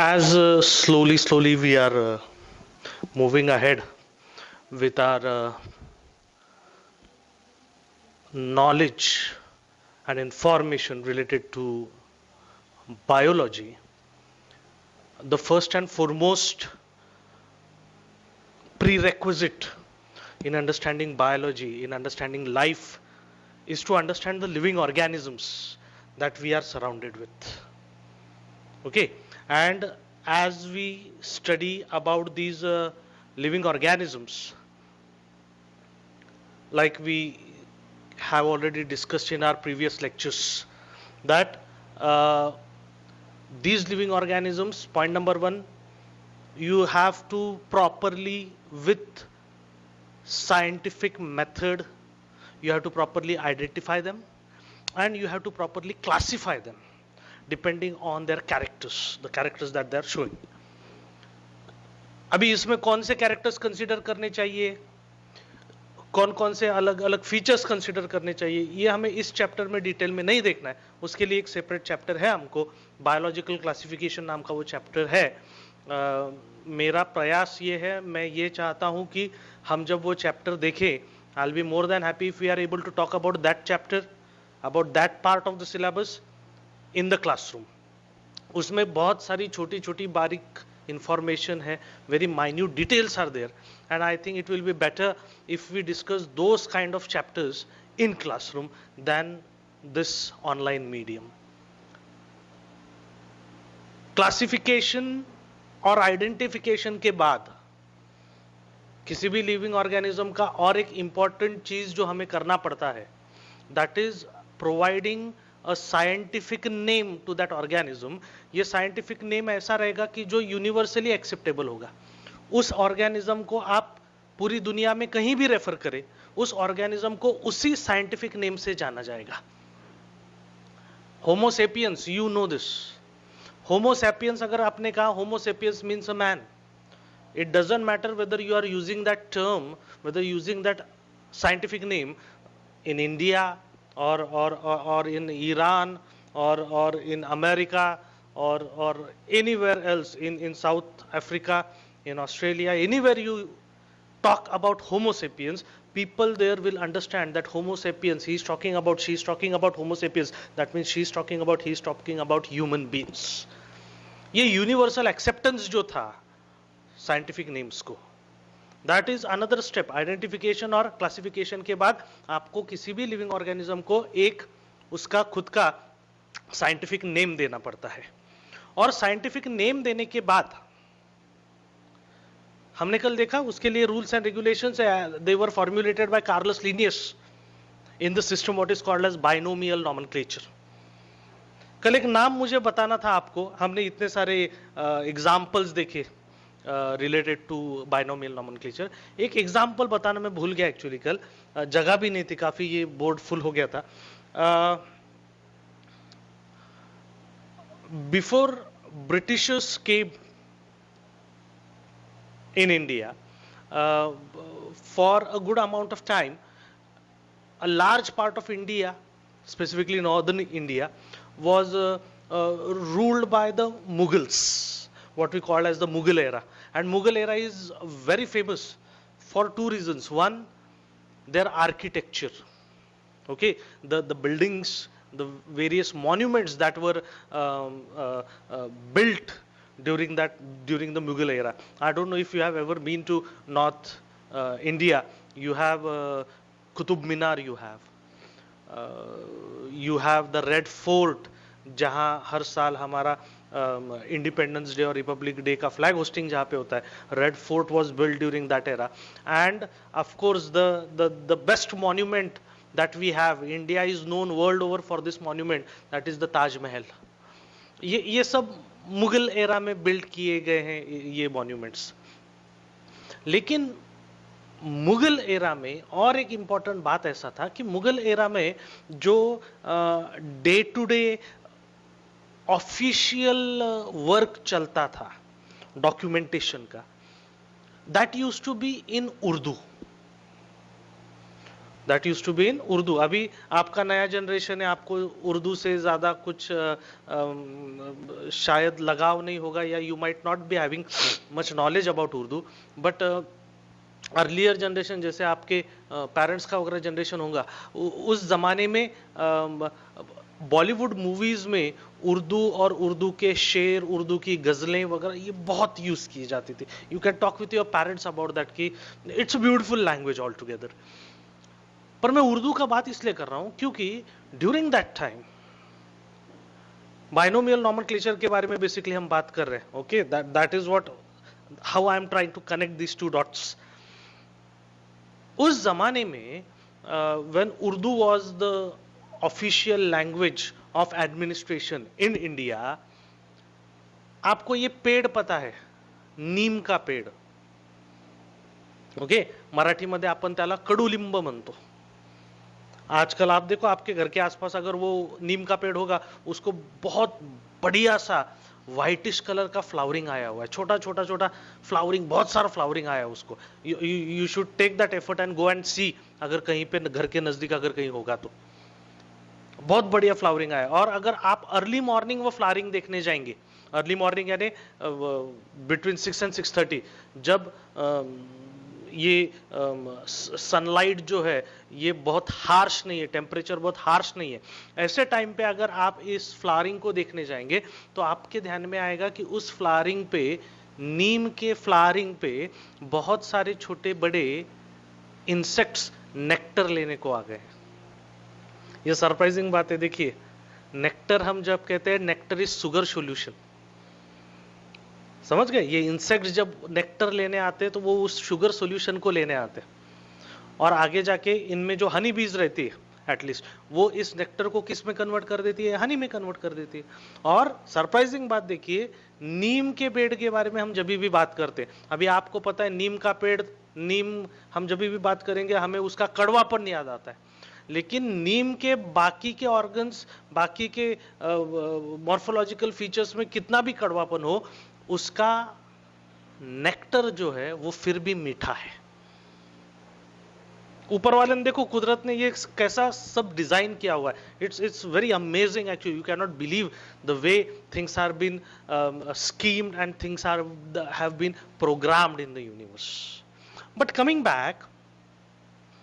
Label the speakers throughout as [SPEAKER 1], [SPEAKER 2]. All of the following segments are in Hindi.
[SPEAKER 1] As slowly we are moving ahead with our knowledge and information related to biology, the first and foremost prerequisite in understanding biology, in understanding life, is to understand the living organisms that we are surrounded with. Okay, and as we study about these living organisms, like we have already discussed in our previous lectures, that uh, these living organisms, point number one, you have to properly, with scientific method, you have to properly identify them, and you have to properly classify them depending on their characters, the characters that they are showing. अभी इसमें कौन से कैरेक्टर्स कंसीडर करने चाहिए, कौन कौन से अलग अलग फीचर्स कंसिडर करने चाहिए, ये हमें इस चैप्टर में डिटेल में नहीं देखना है. उसके लिए एक सेपरेट चैप्टर है, हमको बायोलॉजिकल क्लासिफिकेशन नाम का वो चैप्टर है. मेरा प्रयास ये है, मैं ये चाहता हूं कि हम जब वो चैप्टर देखें, I will be more than happy if we are able to talk about that chapter, about that part of the syllabus in the classroom. उसमें बहुत सारी छोटी छोटी बारीक information hai, very minute details are there, and I think it will be better if we discuss those kind of chapters in classroom than this online medium. Classification और आइडेंटिफिकेशन के बाद किसी भी लिविंग ऑर्गेनिज्म का और एक इंपॉर्टेंट चीज जो हमें करना पड़ता है, that is providing a scientific name to that organism. ये साइंटिफिक नेम ऐसा रहेगा कि जो यूनिवर्सली एक्सेप्टेबल होगा. उस ऑर्गेनिज्म को आप पूरी दुनिया में कहीं भी रेफर करें, उस ऑर्गेनिज्म को उसी साइंटिफिक नेम से जाना जाएगा. Homo sapiens, you know this. Homo sapiens अगर आपने कहा Homo sapiens means a man, it doesn't matter whether you are using that term, whether using that scientific name in India or in Iran or in America or anywhere else, in South Africa, in Australia, anywhere you talk about homo sapiens, people there will understand that homo sapiens, he's talking about, she's talking about homo sapiens, that means she's talking about, he's talking about human beings. ये यूनिवर्सल एक्सेप्टेंस जो था साइंटिफिक नेम्स को, that is another step. Identification और क्लासिफिकेशन के बाद आपको किसी भी लिविंग ऑर्गेनिज्म को एक उसका खुद का साइंटिफिक नेम देना पड़ता है. और साइंटिफिक नेम देने के बाद हमने कल देखा उसके लिए rules and regulations, they were formulated by Carolus Linnaeus in the system what is called as binomial nomenclature. कल एक नाम मुझे बताना था आपको, हमने इतने सारे एग्जाम्पल्स देखे रिलेटेड टू बाइनोमियल नॉमेनक्लेचर. एक एग्जाम्पल बताना मैं भूल गया एक्चुअली कल, जगह भी नहीं थी, काफी ये बोर्ड फुल हो गया था. Before Britishers came in India, for a good amount of time, a large part of India, specifically northern India, was ruled by the Mughals, what we call as the Mughal era. And Mughal era is very famous for two reasons. One, their architecture. Okay, the buildings, the various monuments that were built during the Mughal era. I don't know if you have ever been to North India. You have Qutub Minar, you have the Red Fort, जहाँ हर साल हमारा इंडिपेंडेंस डे और रिपब्लिक डे का फ्लैग होस्टिंग जहाँ पे होता है. Red fort was built during that era. And of course the best monument that we have, India is known world over for this monument, that is the Taj Mahal. ये सब मुगल एरा में बिल्ड किए गए हैं ये मॉन्यूमेंट्स. लेकिन मुगल एरा में और एक इंपॉर्टेंट बात ऐसा था कि मुगल एरा में जो day to day official work चलता था डॉक्यूमेंटेशन का, that used to be in Urdu. That use to be in Urdu. अभी आपका नया जनरेशन है, आपको उर्दू से ज़्यादा कुछ शायद लगाव नहीं होगा, या you might not be having much knowledge about Urdu, but earlier generation जैसे आपके पेरेंट्स का वगैरह जनरेशन होगा, उस ज़माने में बॉलीवुड मूवीज़ में उर्दू और उर्दू के शेर, उर्दू की गज़लें वगैरह ये बहुत यूज़ की जाती थी। You can talk with your parents about that कि it's a beautiful language all together. पर मैं उर्दू का बात इसलिए कर रहा हूं क्योंकि during that time binomial nomenclature के बारे में बेसिकली हम बात कर रहे हैं। Okay, that is what how I am trying to connect this two dots. उस जमाने में when Urdu was the official language of administration in India, आपको ये पेड़ पता है, नीम का पेड़। ओके, मराठीमध्ये आपण त्याला कडुलिंब म्हणतो। आजकल आप देखो आपके घर के आसपास अगर वो नीम का पेड़ होगा, उसको बहुत बढ़िया सा व्हाइटिश कलर का फ्लावरिंग आया हुआ है, छोटा छोटा छोटा फ्लावरिंग, बहुत सारा फ्लावरिंग आया है उसको। You should take that effort and go and see, अगर कहीं पे घर के नजदीक अगर कहीं होगा तो बहुत बढ़िया फ्लावरिंग आया। और अगर आप अर्ली मॉर्निंग वो फ्लावरिंग देखने जाएंगे, अर्ली मॉर्निंग यानी बिटवीन 6 and 6:30, जब ये सनलाइट जो है ये बहुत हार्श नहीं है, टेम्परेचर बहुत हार्श नहीं है, ऐसे टाइम पे अगर आप इस फ्लावरिंग को देखने जाएंगे तो आपके ध्यान में आएगा कि उस फ्लावरिंग पे, नीम के फ्लावरिंग पे बहुत सारे छोटे बड़े इंसेक्ट्स नेक्टर लेने को आ गए। ये सरप्राइजिंग बात है। देखिए, नेक्टर हम जब कहते हैं, नेक्टर इज शुगर सॉल्यूशन, समझ गए? ये इंसेक्ट जब नेक्टर लेने आते हैं तो वो उस शुगर सॉल्यूशन को लेने आते हैं, और आगे जाके इनमें जो हनी बीज रहती है एटलीस्ट, वो इस नेक्टर को किस में कन्वर्ट कर देती है? हनी में कन्वर्ट कर देती है। और सरप्राइजिंग बात देखिए, नीम के पेड़ के बारे में हम जब भी बात करते हैं, अभी आपको पता है नीम का पेड़, नीम हम जब भी बात करेंगे हमें उसका कड़वापन याद आता है, लेकिन नीम के बाकी के ऑर्गन्स, बाकी के मॉर्फोलॉजिकल फीचर्स में कितना भी कड़वापन हो, उसका नेक्टर जो है वो फिर भी मीठा है। ऊपर वाले ने देखो, कुदरत ने ये कैसा सब डिजाइन किया हुआ है। It's very amazing actually, you can not believe the way things are been schemed and things are have been programmed in the universe. But coming back,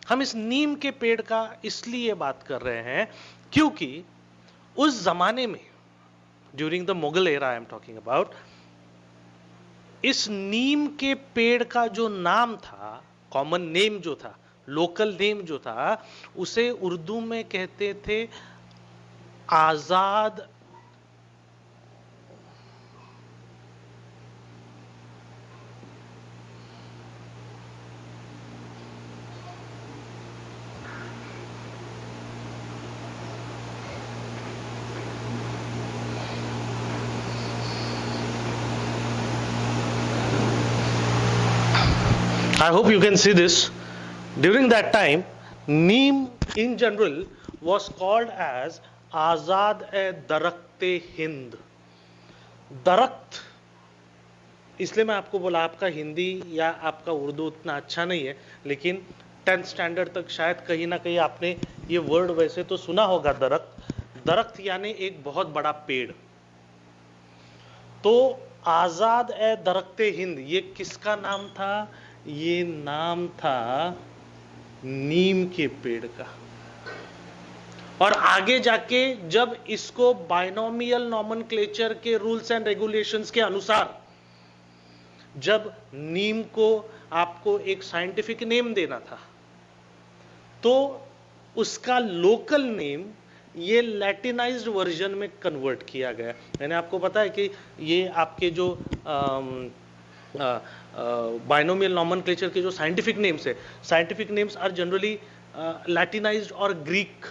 [SPEAKER 1] हम इस नीम के पेड़ का इसलिए बात कर रहे हैं क्योंकि उस जमाने में, during the Mughal era I am talking about, इस नीम के पेड़ का जो नाम था, कॉमन नेम जो था, लोकल नेम जो था, उसे उर्दू में कहते थे आजाद। I hope you can see this. During that time, neem in general was called as Azad e Darakte Hind. दरख्त, इसलिए मैं आपको बोला आपका हिंदी या आपका उर्दू उतना अच्छा नहीं है, लेकिन 10th स्टैंडर्ड तक शायद कहीं ना कहीं आपने ये वर्ड वैसे तो सुना होगा, दरख्त। दरख्त यानी एक बहुत बड़ा पेड़। तो आजाद ए दरख्ते हिंद, ये किसका नाम था? ये नाम था नीम के पेड़ का। और आगे जाके जब इसको बाइनोमियल नॉमेनक्लेचर के रूल्स एंड रेगुलेशंस के अनुसार, जब नीम को आपको एक साइंटिफिक नेम देना था, तो उसका लोकल नेम ये लैटिनाइज्ड वर्जन में कन्वर्ट किया गया। मैंने आपको पता है कि ये आपके जो बाइनोमियल नॉमेनक्लेचर के जो साइंटिफिक नेम्स है, साइंटिफिक नेम्स आर जनरली लैटिनाइज्ड और ग्रीक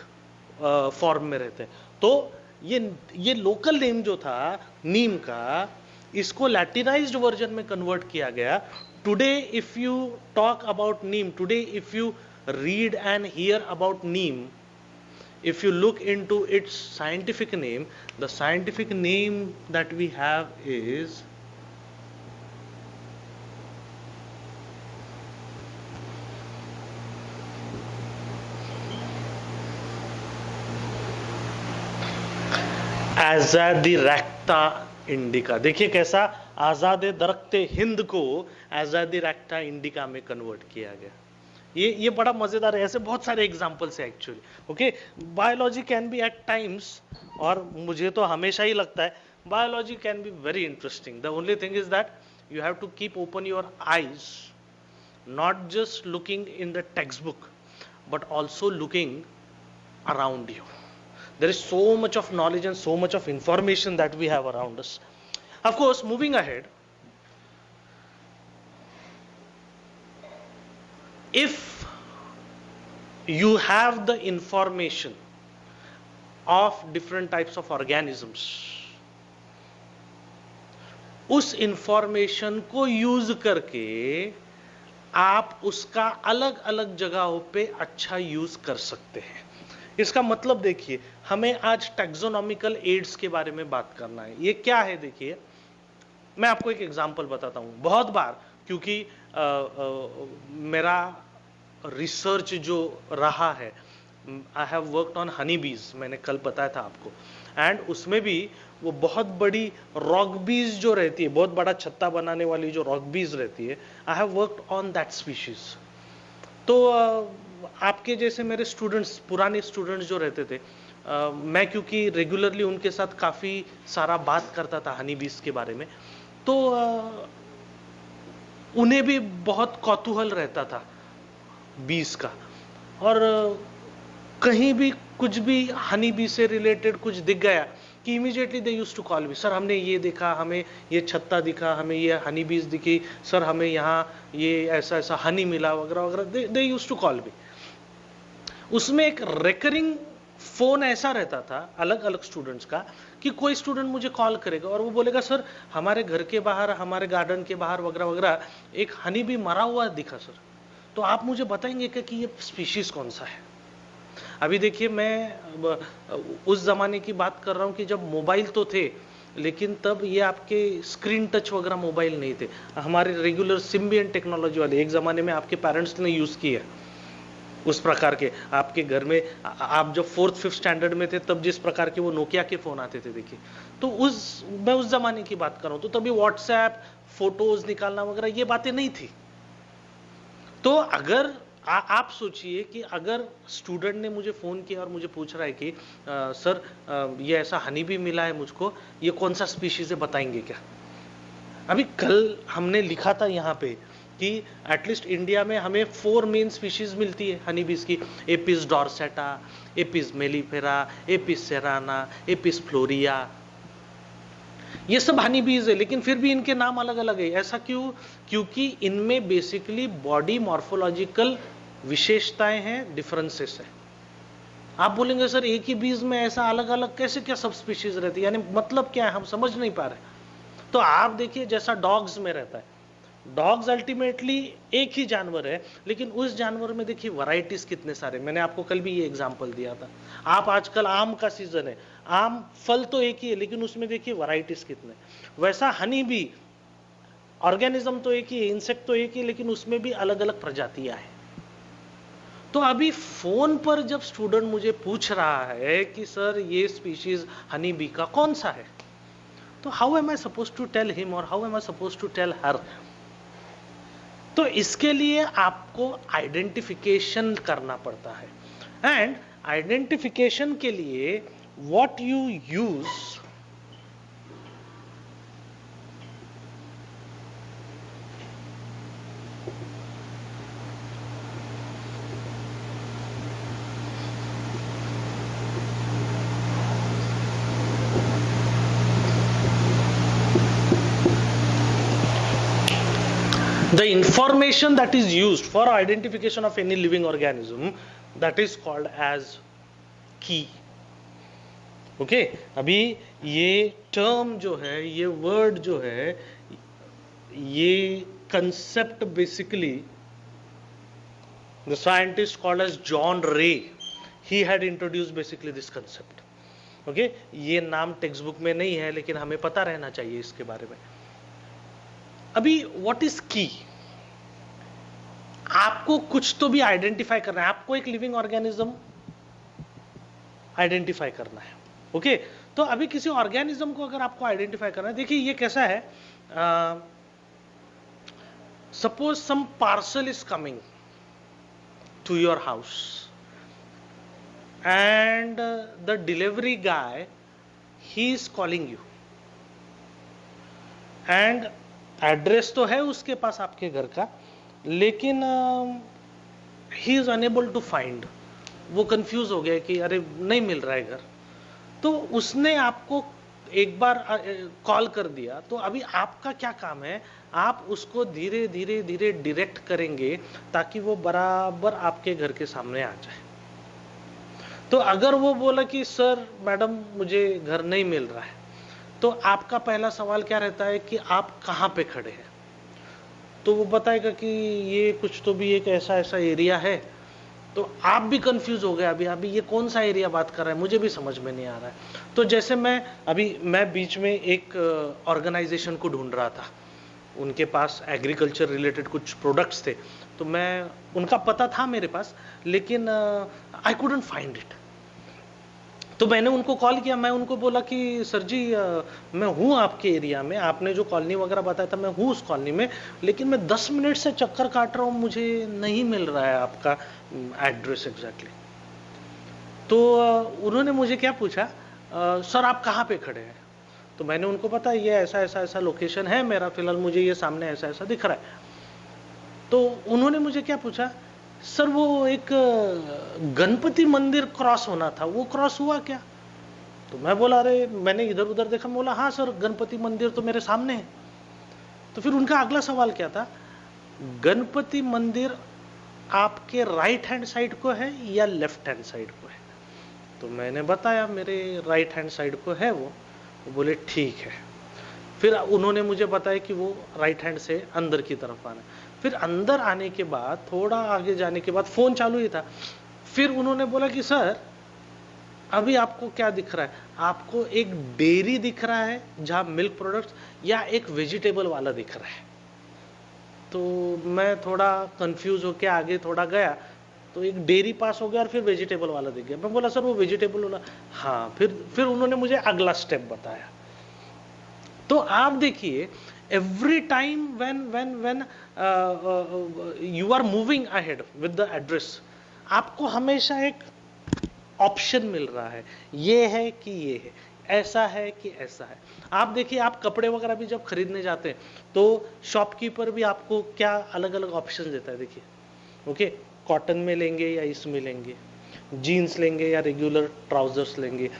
[SPEAKER 1] फॉर्म में रहते हैं। तो ये लोकल नेम जो था नीम का, इसको लैटिनाइज्ड वर्जन में कन्वर्ट किया गया। Today if you talk about Neem, today if you read and hear about neem, if you look into its scientific name, the scientific name that we have is आजादी रैक्टा इंडिका। देखिए कैसा आजाद दरख्ते हिंद को आजादी रैक्टा इंडिका में कन्वर्ट किया गया। ये बड़ा मजेदार है। ऐसे बहुत सारे एग्जांपल्स है actually. Okay, biology can be at times, और मुझे तो हमेशा ही लगता है biology can be very interesting. The only thing is that you have to keep open your eyes, not just looking in the textbook but also looking around you. There is so much of knowledge and so much of information that we have around us. Of course, moving ahead, if you have the information of different types of organisms, उस इंफॉर्मेशन को यूज करके आप उसका अलग अलग जगहों पे अच्छा यूज कर सकते हैं। इसका मतलब देखिए, हमें आज टैक्सोनॉमिकल एड्स के बारे में बात करना है। ये क्या है देखिए, मैं आपको एक एग्जांपल बताता हूं। बहुत बार क्योंकि मेरा रिसर्च जो रहा है, I have worked on Honey बीज, मैंने कल बताया था आपको, एंड उसमें भी वो बहुत बड़ी रॉक बीज जो रहती है, बहुत बड़ा छत्ता बनाने वाली जो रॉक बीज रहती है, I have worked on that species. तो आपके जैसे मेरे स्टूडेंट्स, पुराने स्टूडेंट्स जो रहते थे, मैं क्योंकि रेगुलरली उनके साथ काफ़ी सारा बात करता था हनी बीज के बारे में, तो उन्हें भी बहुत कौतूहल रहता था बीज का। और कहीं भी कुछ भी हनी बी से रिलेटेड कुछ दिख गया कि immediately they used to call me, sir हमने ये देखा, हमें ये छत्ता दिखा, हमें ये हनी बीज दिखी, सर हमें यहाँ ये ऐसा ऐसा हनी मिला वगैरह वगैरह, they used to call me. उसमें एक रिकरिंग फोन ऐसा रहता था अलग अलग स्टूडेंट्स का कि कोई स्टूडेंट मुझे कॉल करेगा और वो बोलेगा सर हमारे घर के बाहर, हमारे गार्डन के बाहर वगैरह वगैरह एक हनी बी मरा हुआ दिखा सर, तो आप मुझे बताएंगे कि ये स्पीशीज कौन सा है। अभी देखिए, मैं उस जमाने की बात कर रहा हूं कि जब मोबाइल तो थे, लेकिन तब ये आपके स्क्रीन टच वगैरह मोबाइल नहीं थे, हमारे रेगुलर सिम्बियन टेक्नोलॉजी वाले। एक जमाने में आपके पेरेंट्स ने यूज किया उस प्रकार के, आपके घर में आप जब 4th 5th स्टैंडर्ड में थे तब जिस प्रकार के वो नोकिया के फोन आते थे, देखिए, तो मैं उस जमाने की बात कर रहा हूं। तो तभी व्हाट्सएप, फोटोज निकालना वगैरह ये बातें नहीं थी। तो अगर आप सोचिए कि अगर स्टूडेंट ने मुझे फोन किया और मुझे पूछ रहा है कि सर ये ऐसा हनी भी मिला है मुझको, ये कौन सा स्पीशीज है बताएंगे क्या। अभी कल हमने लिखा था यहाँ पे कि एटलीस्ट इंडिया में हमें 4 मेन स्पीशीज मिलती है हनी बीज की, Apis dorsata, Apis mellifera, Apis cerana, Apis florea, ये सब हनी बीज है, लेकिन फिर भी इनके नाम अलग अलग है। ऐसा क्यों? क्योंकि इनमें बेसिकली बॉडी मॉर्फोलॉजिकल विशेषताएं हैं, डिफरेंसेस है। आप बोलेंगे सर एक ही बीज में ऐसा अलग अलग कैसे, क्या सब स्पीशीज रहती है, यानी मतलब क्या है, हम समझ नहीं पा रहे। तो आप देखिए, जैसा डॉग्स में रहता है, डॉग्स अल्टीमेटली एक ही जानवर है, लेकिन उस जानवर में देखिए वैरायटीज कितने सारे। मैंने आपको कल भी ये एग्जांपल दिया था। आप आजकल आम का सीजन है, आम फल तो एक ही है, लेकिन उसमें देखिए वैरायटीज कितने। वैसा हनी भी ऑर्गेनिज्म तो एक ही है, इंसेक्ट तो एक ही, लेकिन उसमें भी अलग अलग प्रजातियां हैं। तो अभी फोन पर जब स्टूडेंट मुझे पूछ रहा है कि सर ये स्पीशीज हनी बी का कौन सा है, तो how am I suppose to tell him और how am I suppose to tell her. तो इसके लिए आपको आइडेंटिफिकेशन करना पड़ता है, एंड आइडेंटिफिकेशन के लिए what you use, the information that is used for identification of any living organism, that is called as key. Okay, अभी ये टर्म जो है, ये वर्ड जो है, ये concept basically the scientist called as John Ray, he had introduce basically this concept. Okay, ये नाम टेक्स्ट बुक में नहीं है, लेकिन हमें पता रहना चाहिए इसके बारे में। अभी व्हाट इज की, आपको कुछ तो भी आइडेंटिफाई करना है, आपको एक लिविंग ऑर्गेनिज्म आइडेंटिफाई करना है। ओके, तो अभी किसी ऑर्गेनिज्म को अगर आपको आइडेंटिफाई करना है, देखिए ये कैसा है, suppose some parcel is coming to your house and the delivery guy he is calling you and address तो है उसके पास आपके घर का, लेकिन he is unable to find, वो कंफ्यूज हो गया कि अरे नहीं मिल रहा है घर, तो उसने आपको एक बार कॉल कर दिया। तो अभी आपका क्या काम है, आप उसको धीरे धीरे धीरे डायरेक्ट करेंगे ताकि वो बराबर आपके घर के सामने आ जाए। तो अगर वो बोला कि सर मैडम मुझे घर नहीं मिल रहा है, तो आपका पहला सवाल क्या रहता है कि आप कहाँ पे खड़े हैं। तो वो बताएगा कि ये कुछ तो भी एक ऐसा ऐसा एरिया है, तो आप भी कंफ्यूज हो गए, अभी ये कौन सा एरिया बात कर रहा है, मुझे भी समझ में नहीं आ रहा है। तो जैसे मैं बीच में एक ऑर्गेनाइजेशन को ढूंढ रहा था, उनके पास एग्रीकल्चर रिलेटेड कुछ प्रोडक्ट्स थे, तो मैं उनका पता था मेरे पास, लेकिन आई कुडंट फाइंड इट। तो मैंने उनको कॉल किया, मैं उनको बोला कि सर जी मैं हूँ आपके एरिया में, आपने जो कॉलोनी वगैरह बताया था मैं हूँ उस कॉलोनी में, लेकिन मैं 10 मिनट से चक्कर काट रहा हूँ, मुझे नहीं मिल रहा है आपका एड्रेस एग्जैक्टली। तो उन्होंने मुझे क्या पूछा, सर आप कहाँ पे खड़े हैं। तो मैंने उनको पता ये ऐसा ऐसा ऐसा लोकेशन है मेरा, फिलहाल मुझे ये सामने ऐसा ऐसा दिख रहा है। तो उन्होंने मुझे क्या पूछा, सर वो एक गणपति मंदिर क्रॉस होना था, वो क्रॉस हुआ क्या। तो मैं बोला अरे मैंने इधर उधर देखा, बोला हाँ सर गणपति मंदिर तो मेरे सामने है। तो फिर उनका अगला सवाल क्या था, गणपति मंदिर आपके राइट हैंड साइड को है या लेफ्ट हैंड साइड को है। तो मैंने बताया मेरे राइट हैंड साइड को है वो बोले ठीक है। फिर उन्होंने मुझे बताया कि वो राइट हैंड से अंदर की तरफ आना। फिर अंदर आने के बाद थोड़ा आगे जाने के बाद फोन चालू ही था, फिर उन्होंने बोला कि सर अभी आपको क्या दिख रहा है, आपको एक डेयरी दिख रहा है जहां मिल्क प्रोडक्ट्स, या एक वेजिटेबल वाला दिख रहा है। तो मैं थोड़ा कंफ्यूज होके आगे थोड़ा गया, तो एक डेयरी पास हो गया और फिर वेजिटेबल वाला दिख गया। मैं बोला सर वो वेजिटेबल वाला, हाँ। फिर उन्होंने मुझे अगला स्टेप बताया। तो आप देखिए every time when you are moving ahead with the address, आपको हमेशा एक ऑप्शन मिल रहा है, ये है कि ये है, ऐसा है कि ऐसा है। आप देखिए आप कपड़े वगैरह भी जब खरीदने जाते हैं तो शॉपकीपर भी आपको क्या अलग अलग ऑप्शन देता है। देखिए ओके, कॉटन में लेंगे या इसमें लेंगे, जीन्स लेंगे या रेगुलर ट्राउजर्स लेंगे,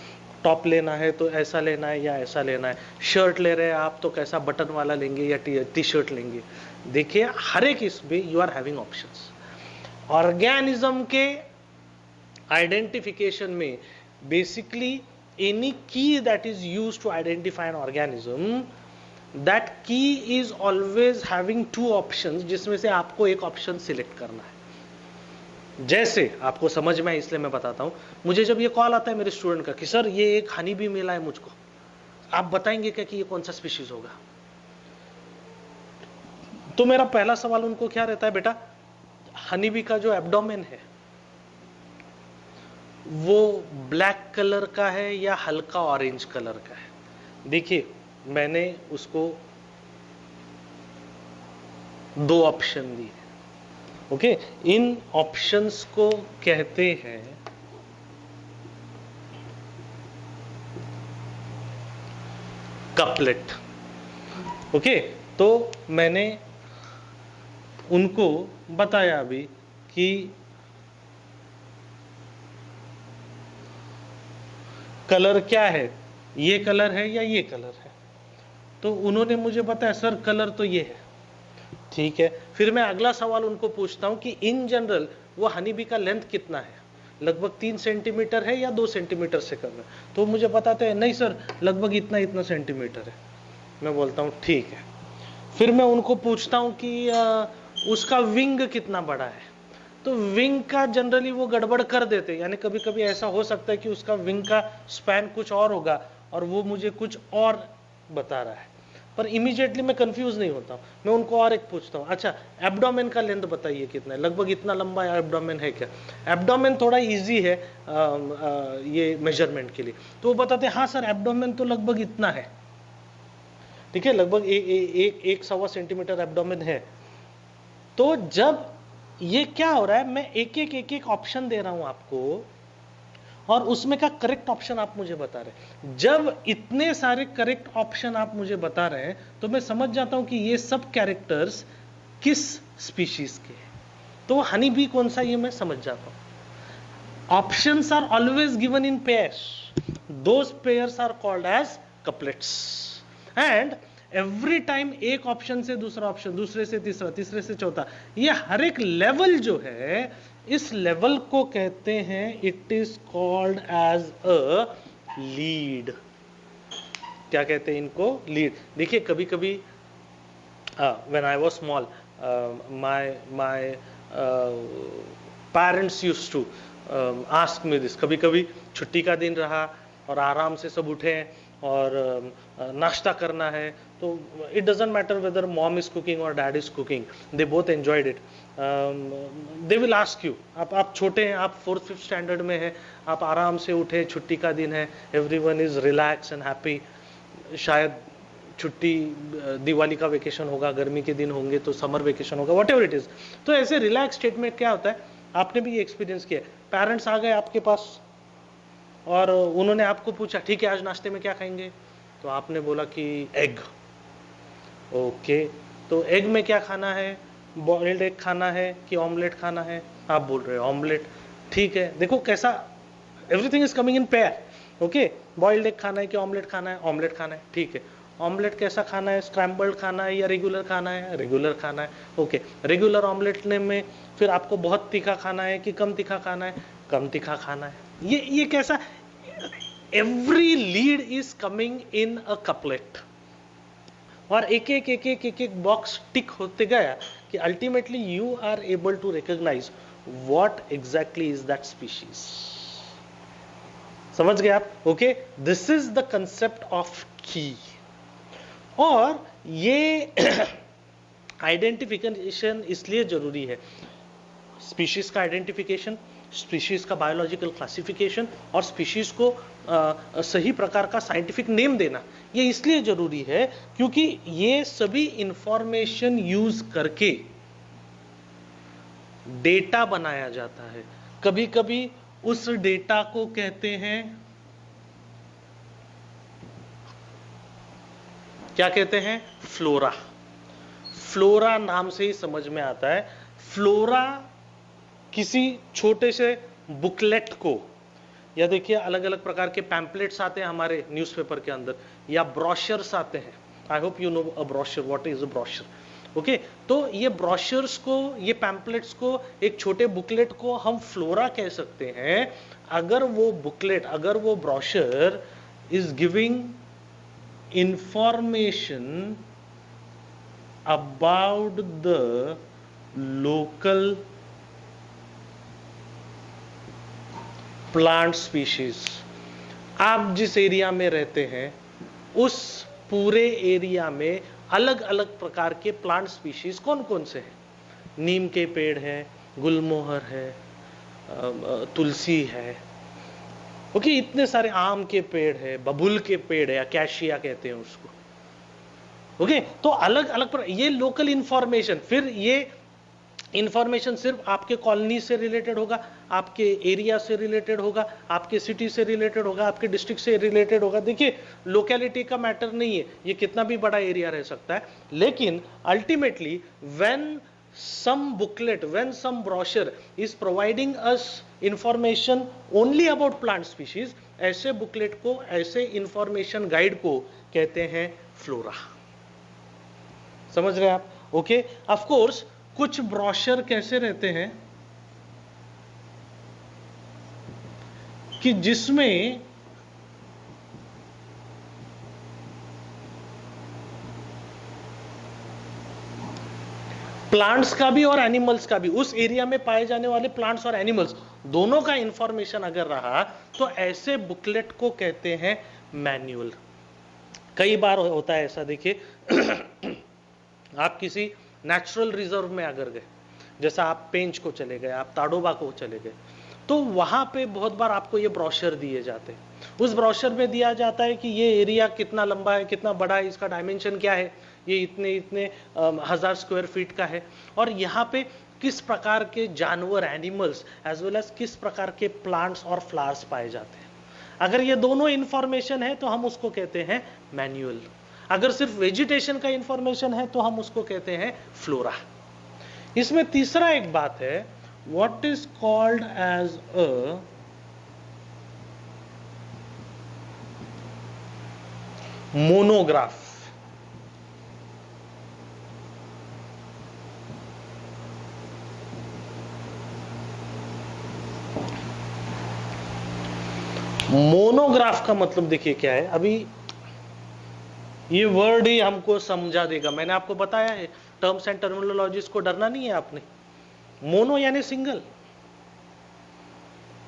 [SPEAKER 1] टॉप लेना है तो ऐसा लेना है या ऐसा लेना है, शर्ट ले रहे हैं आप तो कैसा बटन वाला लेंगे या टी शर्ट लेंगे। देखिए हर एक इसमें you are having options. Organism के आइडेंटिफिकेशन में basically any key that is used to identify an organism, that key is always having 2 options, जिसमें से आपको एक ऑप्शन सिलेक्ट करना है। जैसे आपको समझ में है इसलिए मैं बताता हूं, मुझे जब ये कॉल आता है मेरे स्टूडेंट का कि सर ये एक हनी बी मिला है मुझको, आप बताएंगे क्या कि ये कौन सा स्पीशीज होगा। तो मेरा पहला सवाल उनको क्या रहता है, बेटा हनी बी का जो एब्डोमेन है वो ब्लैक कलर का है या हल्का ऑरेंज कलर का है। देखिए मैंने उसको 2 ऑप्शन दिए। ओके, इन ऑप्शंस को कहते हैं कपलेट। ओके, तो मैंने उनको बताया अभी कि कलर क्या है, ये कलर है या ये कलर है। तो उन्होंने मुझे बताया सर कलर तो ये है, ठीक है। फिर मैं अगला सवाल उनको पूछता हूं कि इन जनरल वो हनी बी का लेंथ कितना है, लगभग 3 सेंटीमीटर है या 2 सेंटीमीटर से कम है। तो मुझे बताते हैं नहीं सर लगभग इतना इतना सेंटीमीटर है। मैं बोलता हूं ठीक है। फिर मैं उनको पूछता हूं कि उसका विंग कितना बड़ा है। तो विंग का जनरली वो गड़बड़ कर देते हैं, यानी कभी कभी ऐसा हो सकता है कि उसका विंग का स्पैन कुछ और होगा और वो मुझे कुछ और बता रहा है। पर इमीडिएटली मैं कंफ्यूज नहीं होता हूँ, मैं उनको और एक पूछता हूँ, अच्छा एब्डोमेन का लेंथ बताइए कितना है, लगभग इतना लंबा एब्डोमेन है क्या? एब्डोमेन थोड़ा इजी है ये मेजरमेंट के लिए, तो वो बताते हैं हाँ सर एब्डोमेन तो लगभग इतना है, ठीक है, लगभग एक 1.25 सेंटीमीटर एब्डोमेन है। तो जब ये क्या हो रहा है, मैं एक एक ऑप्शन दे रहा हूं आपको और उसमें का करेक्ट ऑप्शन आप मुझे बता रहे हैं। जब इतने सारे करेक्ट ऑप्शन आप मुझे बता रहे हैं तो मैं समझ जाता हूं कि ये सब कैरेक्टर्स किस स्पीशीज के हैं। तो हनी बी कौन सा, ये मैं समझ जाता हूं। Options are always given in pairs, those pairs are called as couplets, and every time एक ऑप्शन से दूसरा ऑप्शन, दूसरे से तीसरा, तीसरे से चौथा, ये हर एक लेवल जो है, इस लेवल को कहते हैं, it is called as a lead. क्या कहते हैं इनको? लीड। देखिए कभी कभी when I was small, my parents used to ask me this. कभी कभी छुट्टी का दिन रहा और आराम से सब उठे और नाश्ता करना है, तो it doesn't matter whether mom is cooking और dad is cooking, they both enjoyed it. They will ask you, आप छोटे हैं, आप 4th-5th स्टैंडर्ड में हैं, आप आराम से उठे, छुट्टी का दिन है, everyone is relax and happy, शायद छुट्टी दिवाली का वेकेशन होगा, गर्मी के दिन होंगे तो समर वेकेशन होगा, वट एवर इट इज। तो ऐसे रिलैक्स स्टेट में क्या होता है, आपने भी ये एक्सपीरियंस किया, पेरेंट्स आ गए आपके पास और उन्होंने आपको पूछा ठीक है आज नाश्ते में क्या खाएंगे, तो आपने बोला कि एग। ओके, तो एग में क्या खाना है, बॉइल्ड एग खाना है कि ऑमलेट खाना है? आप बोल रहे हो ऑमलेट, ठीक है। देखो कैसा everything is coming in pair. Okay, boiled egg खाना है कि ऑमलेट खाना है? ऑमलेट खाना है, ठीक है। ऑमलेट कैसा खाना है, स्क्रैम्बल्ड खाना है या रेगुलर खाना है? रेगुलर खाना है। ओके, रेगुलर ऑमलेट में फिर आपको बहुत तीखा खाना है कि कम तीखा खाना है? कम तीखा खाना है। ये कैसा, every lead is coming in a couplet, और एक एक बॉक्स टिक होते गया कि ultimately you are able to recognise what exactly is that species. समझ गए आप? Okay, this is the concept of key. और ये आइडेंटिफिकेशन इसलिए जरूरी है, स्पीशीज का आइडेंटिफिकेशन, स्पीशीज का बायोलॉजिकल क्लासिफिकेशन और स्पीशीज को सही प्रकार का साइंटिफिक नेम देना, ये इसलिए जरूरी है क्योंकि ये सभी इंफॉर्मेशन यूज करके डेटा बनाया जाता है। कभी कभी उस डेटा को कहते हैं, क्या कहते हैं? फ्लोरा। फ्लोरा नाम से ही समझ में आता है, फ्लोरा किसी छोटे से बुकलेट को, या देखिए अलग अलग प्रकार के पैम्पलेट्स आते हैं हमारे न्यूज़पेपर के अंदर, या ब्रोशर्स आते हैं। आई hope you know a brochure, what is a brochure. Okay, तो ये ब्रोशर्स को, ये पैम्पलेट्स को, एक छोटे बुकलेट को हम फ्लोरा कह सकते हैं अगर वो बुकलेट, अगर वो brochure is giving information about the local plant species. आप जिस एरिया में रहते हैं उस पूरे एरिया में अलग अलग प्रकार के प्लांट स्पीशीज कौन कौन से हैं? नीम के पेड़ है, गुलमोहर है, तुलसी है, ओके, इतने सारे, आम के पेड़ है, बबुल के पेड़ है, अकैशिया कहते हैं उसको। ओके, तो अलग अलग ये लोकल इंफॉर्मेशन। फिर ये इंफॉर्मेशन सिर्फ आपके कॉलोनी से रिलेटेड होगा, आपके एरिया से रिलेटेड होगा, आपके सिटी से रिलेटेड होगा, आपके डिस्ट्रिक्ट से रिलेटेड होगा। देखिए लोकेलिटी का मैटर नहीं है, ये कितना भी बड़ा एरिया रह सकता है, लेकिन ultimately when some booklet, when some brochure is providing us information only about plant species, ऐसे बुकलेट को, ऐसे इंफॉर्मेशन गाइड को कहते हैं फ्लोरा। समझ रहे आप? ओके, ऑफ कोर्स कुछ ब्रोशर कैसे रहते हैं कि जिसमें प्लांट्स का भी और एनिमल्स का भी, उस एरिया में पाए जाने वाले प्लांट्स और एनिमल्स दोनों का इंफॉर्मेशन अगर रहा तो ऐसे बुकलेट को कहते हैं मैन्युअल। कई बार होता है ऐसा, देखिए आप किसी नेचुरल रिजर्व में अगर गए, जैसा आप पेंच को चले गए, आप ताडोबा को चले गए, तो वहां पे बहुत बार आपको ये ब्रोशर दिए जाते हैं। उस ब्रोशर में दिया जाता है कि ये एरिया कितना लंबा है, कितना बड़ा है, इसका डायमेंशन क्या है, ये इतने इतने 1000 स्क्वायर फीट का है, और यहाँ पे किस प्रकार के जानवर, एनिमल्स, एज वेल एज किस प्रकार के प्लांट्स और फ्लावर्स पाए जाते हैं। अगर ये दोनों इंफॉर्मेशन है तो हम उसको कहते हैं मैनुअल। अगर सिर्फ वेजिटेशन का इंफॉर्मेशन है तो हम उसको कहते हैं फ्लोरा। इसमें तीसरा एक बात है, what is called as a monograph. Monograph का मतलब देखिए क्या है, अभी ये वर्ड ही हमको समझा देगा। मैंने आपको बताया है, टर्म्स एंड टर्मिनोलॉजीज को डरना नहीं है आपने। मोनो यानी सिंगल।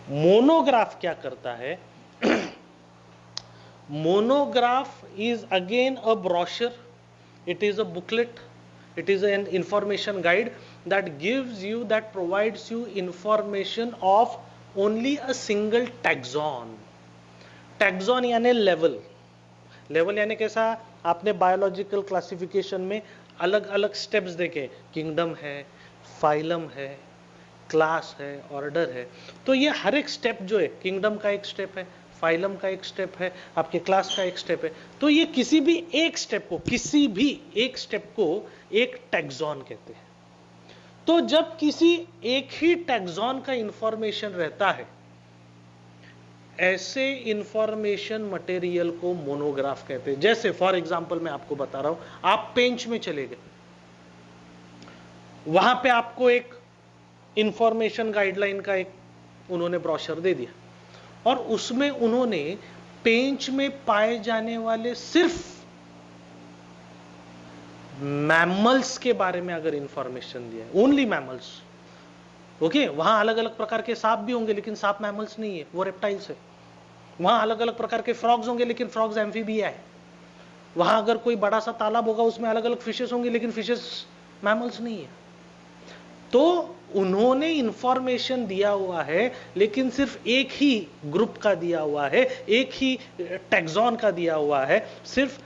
[SPEAKER 1] मोनोग्राफ क्या करता है? Monograph is again a brochure, it is a booklet, it is an information guide that gives you, that provides you information of only a single taxon. Taxon यानी लेवल। लेवल यानी कैसा? आपने बायोलॉजिकल क्लासिफिकेशन में अलग अलग स्टेप्स देखे, किंगडम है, फाइलम है, क्लास है, ऑर्डर है। तो ये हर एक स्टेप जो है, किंगडम का एक स्टेप है, फाइलम का एक स्टेप है, आपके क्लास का एक स्टेप है। तो ये किसी भी एक स्टेप को, किसी भी एक स्टेप को एक टैक्सॉन कहते हैं। तो जब किसी एक ही टैक्सॉन का इंफॉर्मेशन रहता है, ऐसे इंफॉर्मेशन मटेरियल को मोनोग्राफ कहते हैं। जैसे फॉर एग्जांपल मैं आपको बता रहा हूं, आप पेंच में चले गए, वहां पे आपको एक इंफॉर्मेशन गाइडलाइन का एक उन्होंने ब्रोशर दे दिया, और उसमें उन्होंने पेंच में पाए जाने वाले सिर्फ मैमल्स के बारे में अगर इंफॉर्मेशन दिया है, ओनली मैमल्स, ओके। वहां अलग अलग प्रकार के सांप भी होंगे, लेकिन सांप मैमल्स नहीं है, वो रेप्टाइल्स है। वहां अलग अलग प्रकार के फ्रॉग्स होंगे, लेकिन फ्रॉग्स एम्फीबिया है। वहां अगर कोई बड़ा सा तालाब होगा, उसमें अलग अलग फिशेस होंगी, लेकिन फिशेस मैमल्स नहीं है। तो उन्होंने इंफॉर्मेशन दिया हुआ है, लेकिन सिर्फ एक ही ग्रुप का दिया हुआ है, एक ही टैक्सॉन का दिया हुआ है, सिर्फ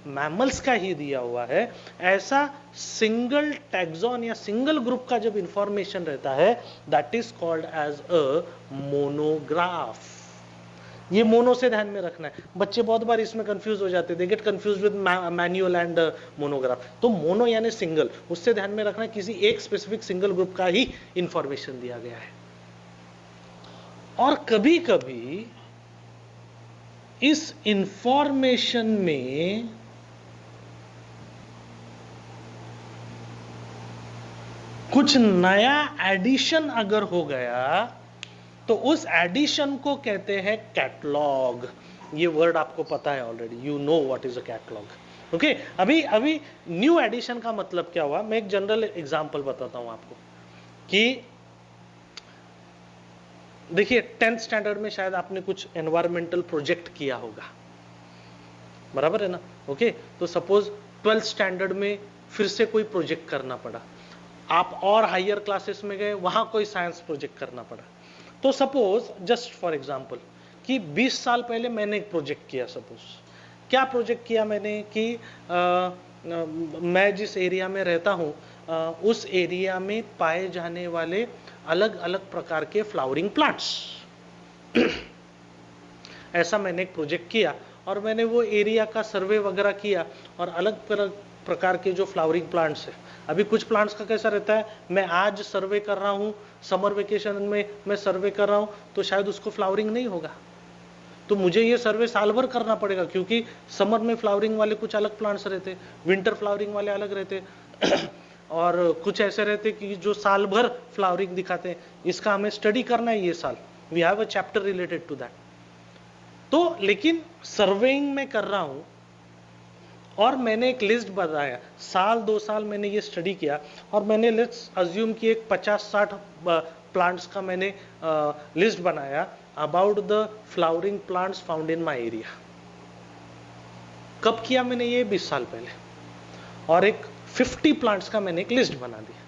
[SPEAKER 1] मैमल्स का ही दिया हुआ है। ऐसा सिंगल टैक्सॉन या सिंगल ग्रुप का जब इंफॉर्मेशन रहता है, that is called as a monograph. ये मोनो से ध्यान में रखना है। बच्चे बहुत बार इसमें कंफ्यूज हो जाते हैं, they get confuse with manual and monograph. तो मोनो यानी सिंगल, उससे ध्यान में रखना है किसी एक स्पेसिफिक सिंगल ग्रुप का ही इंफॉर्मेशन दिया गया है। और कभी कभी इस इंफॉर्मेशन में कुछ नया एडिशन अगर हो गया, तो उस एडिशन को कहते हैं कैटलॉग। ये वर्ड आपको पता है already, you know what is a catalogue, okay. अभी न्यू एडिशन का मतलब क्या हुआ, मैं एक जनरल एग्जांपल बताता हूं आपको कि देखिए 10th स्टैंडर्ड में शायद आपने कुछ एनवायरमेंटल प्रोजेक्ट किया होगा, बराबर है ना, ओके। तो सपोज 12th स्टैंडर्ड में फिर से कोई प्रोजेक्ट करना पड़ा, आप और हायर क्लासेस में गए, वहां कोई साइंस प्रोजेक्ट करना पड़ा। तो सपोज जस्ट फॉर एग्जांपल कि 20 साल पहले मैंने एक प्रोजेक्ट किया। सपोज क्या प्रोजेक्ट किया मैंने कि मैं जिस एरिया में रहता हूं, उस एरिया में पाए जाने वाले अलग अलग प्रकार के फ्लावरिंग प्लांट्स ऐसा मैंने एक प्रोजेक्ट किया, और मैंने वो एरिया का सर्वे वगैरह किया, और अलग अलग प्रकार के जो फ्लावरिंग प्लांट्स है। अभी कुछ प्लांट्स का कैसा रहता है, मैं आज सर्वे कर रहा हूँ, समर वेकेशन में मैं सर्वे कर रहा हूँ, तो शायद उसको फ्लावरिंग नहीं होगा, तो मुझे ये सर्वे साल भर करना पड़ेगा, क्योंकि समर में फ्लावरिंग वाले कुछ अलग प्लांट्स रहते, विंटर फ्लावरिंग वाले अलग रहते और कुछ ऐसे रहते कि जो साल भर फ्लावरिंग दिखाते हैं। इसका हमें स्टडी करना है ये साल, we have a chapter related to that. तो लेकिन सर्वेइंग में कर रहा हूं, और मैंने एक लिस्ट बनाया, साल 2 साल मैंने ये स्टडी किया, और मैंने लेट्स अज्यूम कि एक 50-60 प्लांट्स का मैंने लिस्ट बनाया about the flowering plants found in my area. कब किया मैंने ये? 20 साल पहले, और एक 50 प्लांट्स का मैंने एक लिस्ट बना दिया।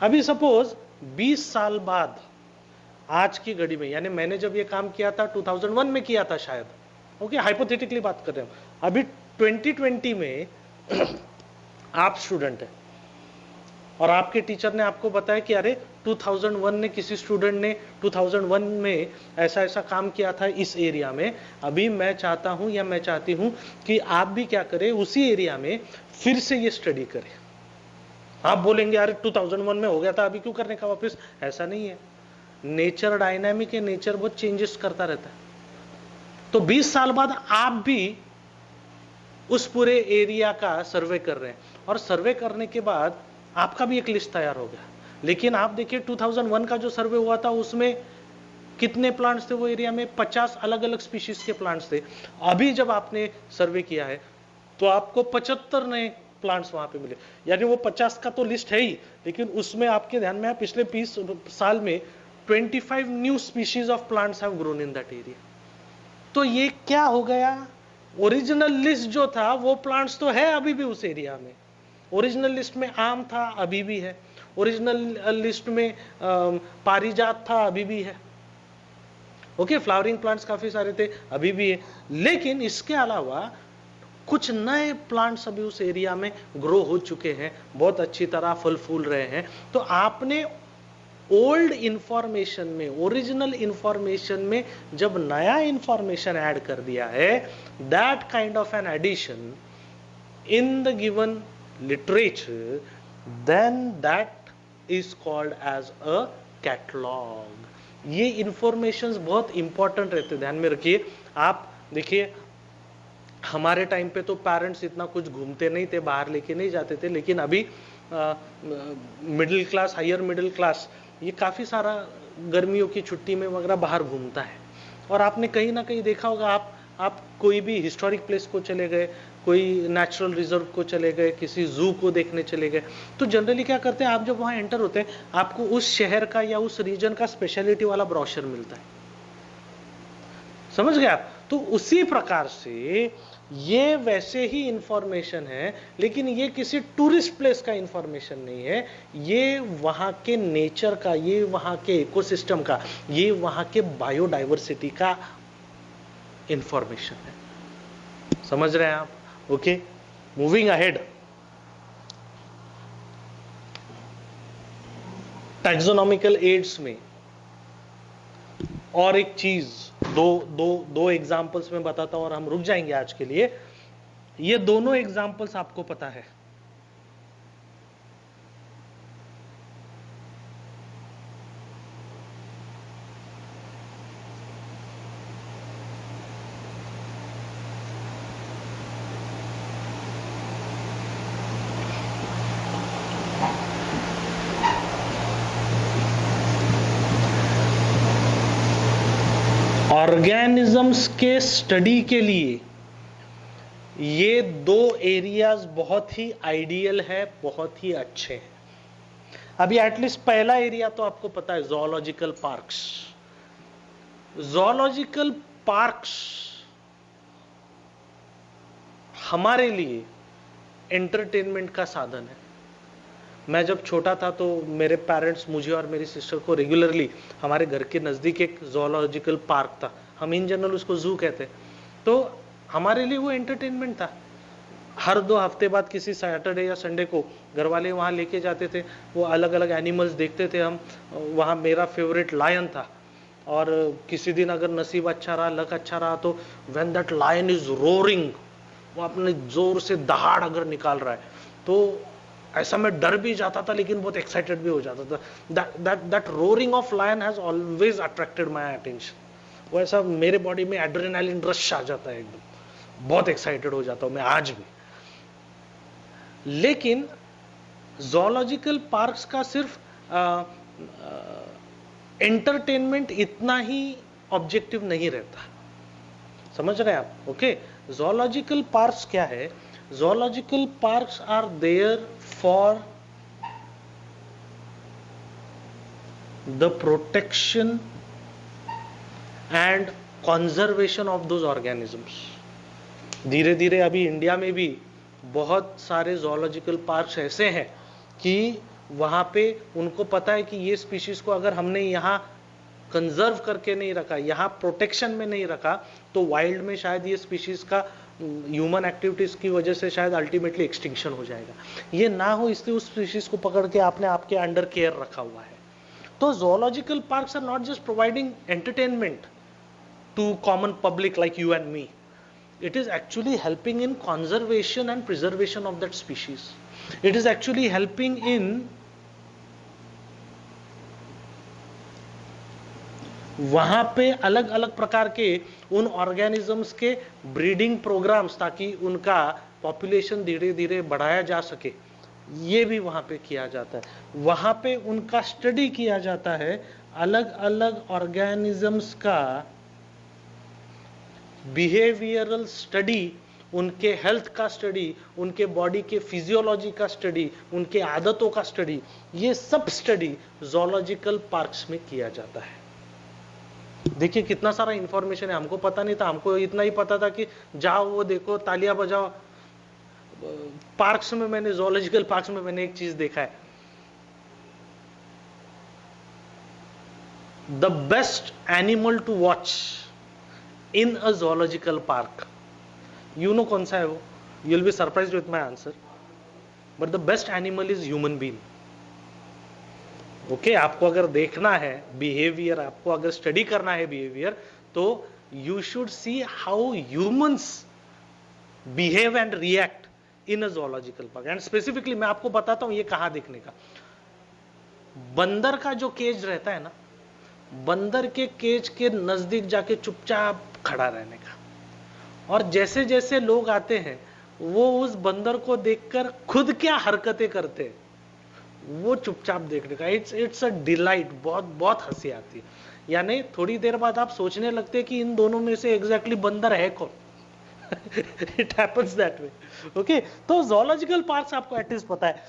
[SPEAKER 1] अभी सपोज 20 साल बाद आज की घड़ी में, यानी मैंने जब ये काम किया था 2001 में किया था शायद, ओके, हाइपोथेटिकली बात कर रहे हैं, अभी 2020 में आप स्टूडेंट है और आपके टीचर ने आपको बताया कि अरे 2001 ने किसी स्टूडेंट ने 2001 में ऐसा ऐसा काम किया था इस एरिया में, अभी मैं चाहता हूं या मैं चाहती हूं कि आप भी क्या करें, उसी एरिया में फिर से ये स्टडी करें। आप बोलेंगे अरे 2001 में हो गया था, अभी क्यों करने का वापस? ऐसा नहीं है, नेचर डायनामिक है, नेचर बहुत चेंजेस करता रहता है। तो 20 साल बाद आप भी उस पूरे एरिया का सर्वे कर रहे हैं, और सर्वे करने के बाद आपका भी एक लिस्ट तैयार हो गया। लेकिन आप देखिए 2001 का जो सर्वे हुआ था उसमें कितने प्लांट्स थे वो एरिया में? 50 अलग अलग स्पीशीज के प्लांट्स थे। अभी जब आपने सर्वे किया है तो आपको 75 नए प्लांट्स वहां पे मिले, यानी वो 50 का तो लिस्ट है ही, लेकिन उसमें आपके ध्यान में है पिछले 20 साल में 25 new species of plants have grown in that area. तो ये क्या हो गया? ओरिजिनल लिस्ट जो था वो प्लांट्स तो है अभी भी उस एरिया में। ओरिजिनल लिस्ट में आम था, अभी भी है। ओरिजिनल लिस्ट में पारिजात था, अभी भी है। ओके, फ्लावरिंग प्लांट्स काफी सारे थे, अभी भी है। लेकिन इसके अलावा कुछ नए प्लांट्स अभी उस एरिया में ग्रो हो चुके हैं, बहुत अच्छी तरह फल फूल रहे हैं। तो आपने ओल्ड इंफॉर्मेशन में, ओरिजिनल इंफॉर्मेशन में जब नया इंफॉर्मेशन ऐड कर दिया है, that kind of an addition in the given literature, then that is called as a catalog. ये इंफॉर्मेशंस बहुत इंपॉर्टेंट रहते, ध्यान में रखिए। आप देखिए हमारे टाइम पे तो पेरेंट्स इतना कुछ घूमते नहीं थे, बाहर लेके नहीं जाते थे, लेकिन अभी middle class, higher middle class, ये काफी सारा गर्मियों की छुट्टी में वगैरह बाहर घूमता है। और आपने कहीं ना कहीं देखा होगा, आप कोई भी हिस्टोरिक प्लेस को चले गए, कोई नेचुरल रिजर्व को चले गए, किसी जू को देखने चले गए, तो जनरली क्या करते हैं, आप जब वहां एंटर होते हैं आपको उस शहर का या उस रीजन का स्पेशलिटी वाला ब्रोशर मिलता है। समझ गए आप? तो उसी प्रकार से ये वैसे ही इंफॉर्मेशन है, लेकिन ये किसी टूरिस्ट प्लेस का इंफॉर्मेशन नहीं है, ये वहां के नेचर का, ये वहां के इकोसिस्टम का, ये वहां के बायोडाइवर्सिटी का इंफॉर्मेशन है। समझ रहे हैं आप? Okay, moving ahead. Taxonomical aids में और एक चीज, दो एग्जांपल्स में बताता हूं और हम रुक जाएंगे आज के लिए। ये दोनों एग्जांपल्स आपको पता है, ऑर्गेनिजम्स के स्टडी के लिए ये दो एरियाज बहुत ही आइडियल है, बहुत ही अच्छे हैं। अभी एटलीस्ट पहला एरिया तो आपको पता है, ज़ूलॉजिकल पार्क्स। ज़ूलॉजिकल पार्क्स हमारे लिए एंटरटेनमेंट का साधन है। मैं जब छोटा था तो मेरे पेरेंट्स मुझे और मेरी सिस्टर को रेगुलरली, हमारे घर के नज़दीक एक ज़ूलॉजिकल पार्क था, हम इन जनरल उसको जू कहते, तो हमारे लिए वो एंटरटेनमेंट था। हर 2 हफ्ते बाद किसी सैटरडे या संडे को घर वाले वहाँ लेके जाते थे, वो अलग अलग एनिमल्स देखते थे हम वहाँ। मेरा फेवरेट लायन था, और किसी दिन अगर नसीब अच्छा रहा, लक अच्छा रहा, तो when that lion is roaring, वो अपने जोर से दहाड़ अगर निकाल रहा है, तो ऐसा मैं डर भी जाता था लेकिन बहुत एक्साइटेड भी हो जाता था। That roaring of lion has always attracted my attention. वो ऐसा मेरे बॉडी में एड्रेनालिन रश आ जाता है, एकदम बहुत एक्साइटेड हो जाता हूं मैं आज भी। लेकिन ज़ूलॉजिकल पार्क्स का सिर्फ एंटरटेनमेंट इतना ही ऑब्जेक्टिव नहीं रहता, समझ रहे हैं आप? ओके, ज़ूलॉजिकल पार्क्स क्या है? Zoological parks are there for the protection and conservation of those organisms. धीरे धीरे अभी इंडिया में भी बहुत सारे जोलॉजिकल पार्क्स ऐसे हैं कि वहाँ पे उनको पता है कि ये स्पीशीज को अगर हमने यहाँ कंजर्व करके नहीं रखा, यहाँ प्रोटेक्शन में नहीं रखा, तो वाइल्ड में शायद ये स्पीशीज का ह्यूमन एक्टिविटीज की वजह से शायद अल्टीमेटली एक्सटिंक्शन हो जाएगा। ये ना हो इसलिए उस स्पीशीज को पकड़ के आपने आपके अंडर केयर रखा हुआ है। तो zoological parks are not just providing entertainment to common public like you and me. It is actually helping in conservation and preservation of that species. It is actually helping in वहां पे अलग अलग प्रकार के उन ऑर्गेनिजम्स के ब्रीडिंग प्रोग्राम्स, ताकि उनका पॉपुलेशन धीरे धीरे बढ़ाया जा सके, ये भी वहां पे किया जाता है। वहां पे उनका स्टडी किया जाता है, अलग अलग ऑर्गेनिजम्स का बिहेवियरल स्टडी, उनके हेल्थ का स्टडी, उनके बॉडी के फिजियोलॉजी का स्टडी, उनके आदतों का स्टडी, ये सब स्टडी जोलॉजिकल पार्क्स में किया जाता है। देखिए कितना सारा इंफॉर्मेशन है, हमको पता नहीं था, हमको इतना ही पता था कि जाओ वो देखो, तालियां बजाओ। पार्क्स में मैंने, जोलॉजिकल पार्क्स में मैंने एक चीज देखा है, the best animal to watch in a zoological park, you know कौन सा है वो? You will be surprised with my answer, but the best animal is human being. Okay, आपको अगर देखना है बिहेवियर, आपको अगर स्टडी करना है बिहेवियर, तो you should see how humans behave and react in a zoological park. And specifically मैं आपको बताता हूं ये कहां देखने का। बंदर का जो केज रहता है ना, बंदर के केज के नजदीक जाके चुपचाप खड़ा रहने का, और जैसे जैसे लोग आते हैं वो उस बंदर को देखकर खुद क्या हरकतें करते हैं वो चुपचाप देखने का। इट्स अ डिलाइट, बहुत बहुत हंसी आती है। यानी थोड़ी देर बाद आप सोचने लगते हैं कि इन दोनों में से एग्जैक्टली बंदर है कौन। It happens that way. Okay, तो जोलॉजिकल पार्क्स आपको एटलीस्ट पता है,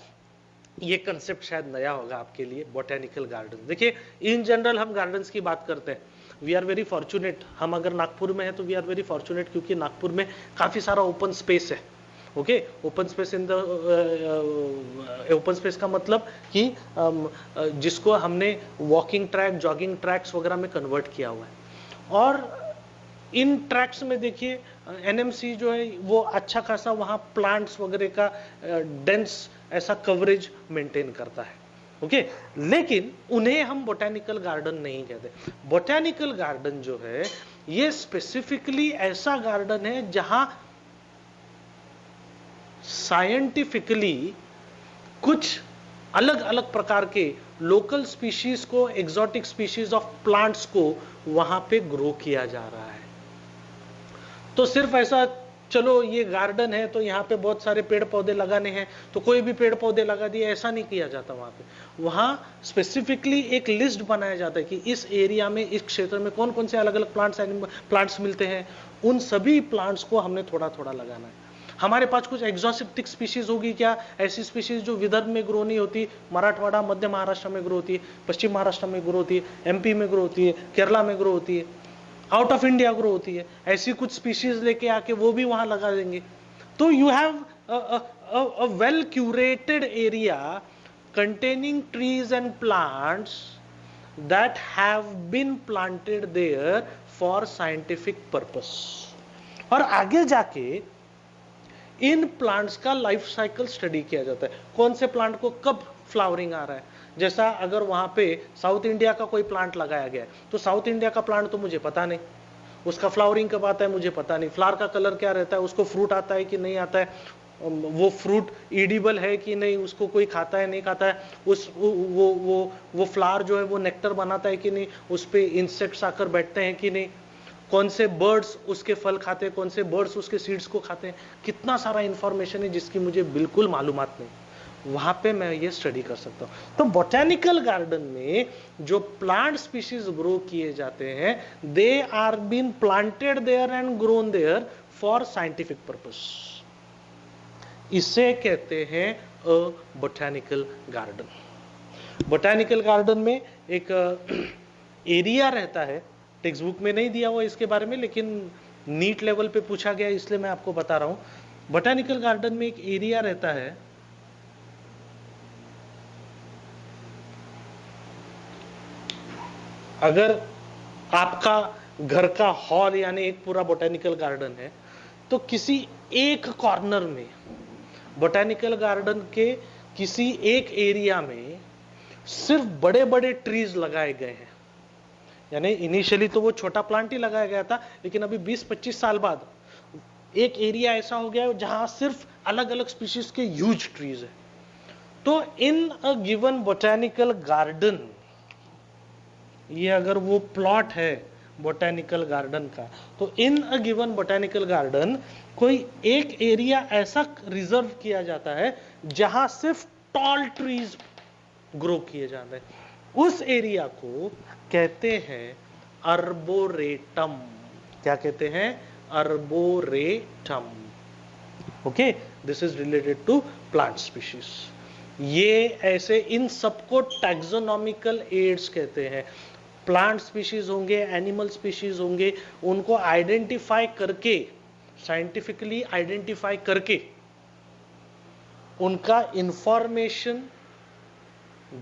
[SPEAKER 1] ये कंसेप्ट शायद नया होगा आपके लिए। बोटेनिकल गार्डन, देखिए इन जनरल हम गार्डन्स की बात करते हैं, वी आर वेरी फॉर्चुनेट। हम अगर नागपुर में है तो वी आर वेरी फॉर्चुनेट, क्योंकि नागपुर में काफी सारा ओपन स्पेस है। Okay, open space in the open space का मतलब कि जिसको हमने वॉकिंग ट्रैक, जॉगिंग ट्रैक्स वगैरह में कन्वर्ट किया हुआ है। और इन ट्रैक्स में देखिए एनएमसी जो है वो अच्छा खासा वहाँ प्लांट्स वगैरह का डेंस ऐसा कवरेज मेंटेन करता है। ओके, लेकिन उन्हें हम बोटेनिकल गार्डन नहीं कहते। बोटेनिकल गार्डन जो है ये स्पेसिफिकली ऐसा गार्डन है जहां साइंटिफिकली कुछ अलग अलग प्रकार के लोकल स्पीशीज को, एग्जॉटिक स्पीशीज ऑफ प्लांट्स को वहां पे ग्रो किया जा रहा है। तो सिर्फ ऐसा चलो ये गार्डन है तो यहाँ पे बहुत सारे पेड़ पौधे लगाने हैं तो कोई भी पेड़ पौधे लगा दिए, ऐसा नहीं किया जाता। वहां पे वहां स्पेसिफिकली एक लिस्ट बनाया जाता है कि इस एरिया में, इस क्षेत्र में कौन कौन से अलग अलग प्लांट्स मिलते हैं, उन सभी प्लांट्स को हमने थोड़ा थोड़ा लगाना है। हमारे पास कुछ एक्सोटिक स्पीशीज होगी क्या, ऐसी स्पीशीज जो विदर्भ में ग्रो नहीं होती, मराठवाड़ा मध्य महाराष्ट्र में ग्रो होती है, पश्चिम महाराष्ट्र में ग्रो होती है, एमपी में ग्रो होती है, केरला में ग्रो होती है, आउट ऑफ इंडिया ग्रो होती है, ऐसी कुछ स्पीशीज लेके आके वो भी वहां लगा देंगे। तो you have a well curated area containing trees and plants that have been planted there for scientific purpose। और आगे जाके इन प्लांट्स का लाइफ साइकिल स्टडी किया जाता है, कौन से प्लांट को कब फ्लावरिंग आ रहा है। जैसा अगर वहां पे साउथ इंडिया का कोई प्लांट लगाया गया है तो साउथ इंडिया का प्लांट तो मुझे पता नहीं, उसका फ्लावरिंग कब आता है मुझे पता नहीं, फ्लावर का कलर क्या रहता है, उसको फ्रूट आता है कि नहीं आता है, वो फ्रूट ईडिबल है कि नहीं, उसको कोई खाता है नहीं खाता है, उस वो फ्लावर जो है वो नेक्टर बनाता है कि नहीं, उस पे इंसेक्ट्स आकर बैठते हैं कि नहीं, कौन से बर्ड्स उसके फल खाते हैं, कौन से बर्ड्स उसके सीड्स को खाते हैं। कितना सारा इंफॉर्मेशन है जिसकी मुझे बिल्कुल मालूमात नहीं, वहां पे मैं ये स्टडी कर सकता हूं। तो बोटेनिकल गार्डन में जो प्लांट स्पीशीज ग्रो किए जाते हैं, they are been planted there and grown there for scientific purpose. इसे कहते हैं a botanical garden. Botanical garden में एक एरिया रहता है, टेक्स्ट बुक में नहीं दिया हुआ इसके बारे में, लेकिन नीट लेवल पे पूछा गया इसलिए मैं आपको बता रहा हूं। बोटेनिकल गार्डन में एक एरिया रहता है, अगर आपका घर का हॉल यानी एक पूरा बोटेनिकल गार्डन है, तो किसी एक कॉर्नर में बोटेनिकल गार्डन के किसी एक एरिया में सिर्फ बड़े बड़े ट्रीज लगाए गए हैं। यानी इनिशियली तो वो छोटा प्लांट ही लगाया गया था, लेकिन अभी 20-25 साल बाद एक एरिया ऐसा हो गया जहां सिर्फ अलग अलग स्पीशीज के ह्यूज ट्रीज है। तो इन अ गिवन बोटेनिकल गार्डन, ये अगर वो प्लॉट है बोटेनिकल गार्डन का, तो इन अ गिवन बोटेनिकल गार्डन कोई एक एरिया ऐसा रिजर्व किया जाता है जहां सिर्फ टॉल ट्रीज ग्रो किए जाते हैं। उस एरिया को कहते हैं अर्बोरेटम। क्या कहते हैं? Arboretum. Okay, this is related to plant species. ये ऐसे इन सबको टैक्सोनॉमिकल एड्स कहते हैं। प्लांट स्पीशीज होंगे, एनिमल स्पीशीज होंगे, उनको आइडेंटिफाई करके, साइंटिफिकली आइडेंटिफाई करके उनका इंफॉर्मेशन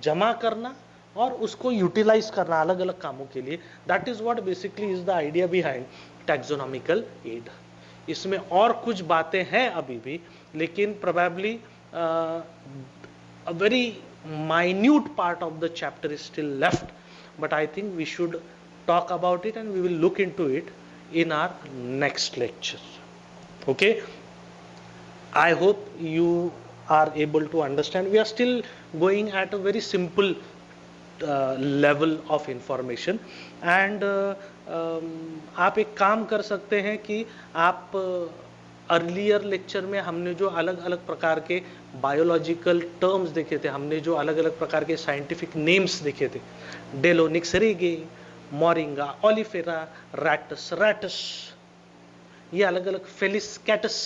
[SPEAKER 1] जमा करना और उसको यूटिलाइज करना अलग अलग कामों के लिए, that is what basically is the idea behind taxonomical aid. इसमें और कुछ बातें हैं अभी भी, लेकिन probably a very minute part of the chapter is still left, but I think we should talk about it and we will look into it in our next lecture. Okay, I hope you are able to understand. We are still going at a very simple level of information, and आप एक काम कर सकते हैं कि आप अर्लियर लेक्चर में हमने जो अलग अलग प्रकार के बायोलॉजिकल टर्म्स देखे थे, हमने जो अलग अलग प्रकार के साइंटिफिक नेम्स देखे थे, डेलोनिक्स रेगे, मोरिंगा ओलिफेरा, रैटस रैटस, ये अलग अलग फेलिस कैटस,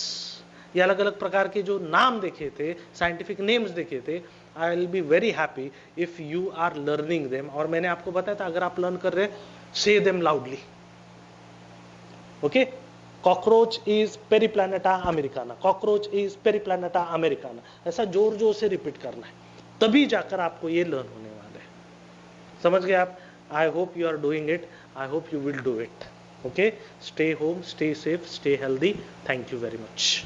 [SPEAKER 1] ये अलग अलग प्रकार के जो नाम देखे थे, साइंटिफिक नेम्स देखे थे, I will be very happy if you are learning them. और मैंने आपको बताया था, अगर आप लर्न कर रहे हैं, say them loudly. Okay, cockroach is Periplaneta americana, cockroach is Periplaneta americana, ऐसा जोर जोर से रिपीट करना है, तभी जाकर आपको ये लर्न होने वाला है। समझ गए आप? I hope you are doing it, I hope you will do it. Okay, stay home, stay safe, stay healthy. Thank you very much.